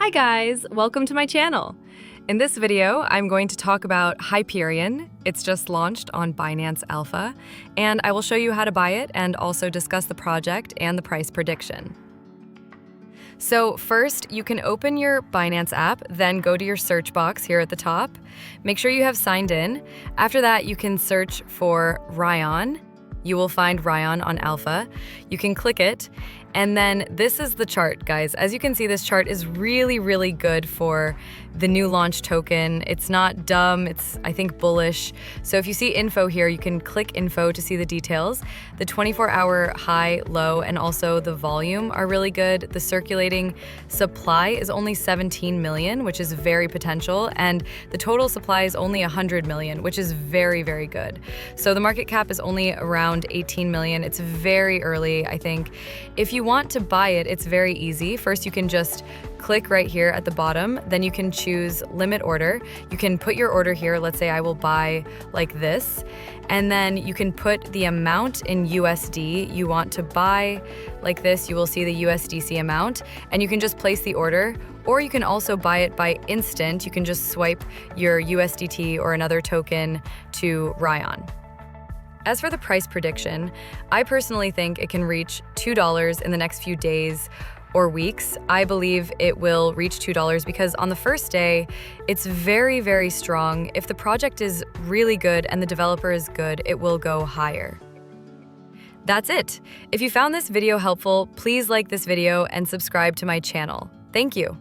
Hi guys, welcome to my channel. In this video, I'm going to talk about Hyperion. It's just launched on Binance Alpha, and I will show you how to buy it and also discuss the project and the price prediction. So first, you can open your Binance app, then go to your search box here at the top. Make sure you have signed in. After that, you can search for Ryan. You will find Ryan on Alpha. You can click it, and then this is the chart, guys. As you can see, this chart is really good for the new launch token. It's not dumb, it's, I think, bullish. So if you see info here, you can click info to see the details. The 24-hour high, low, and also the volume are really good. The circulating supply is only 17 million, which is very potential, and the total supply is only 100 million, which is very good. So the market cap is only around 18 million. It's very early, I think. If you want to buy it, it's very easy. First, you can just click right here at the bottom, then you can choose limit order. You can put your order here. Let's say I will buy like this, and then you can put the amount in USD you want to buy like this. You will see the USDC amount, and you can just place the order, or you can also buy it by instant. You can just swipe your USDT or another token to Ryan. As for the price prediction, I personally think it can reach $2 in the next few days or weeks. I believe it will reach $2 because on the first day, it's very strong. If the project is really good and the developer is good, it will go higher. That's it. If you found this video helpful, please like this video and subscribe to my channel. Thank you.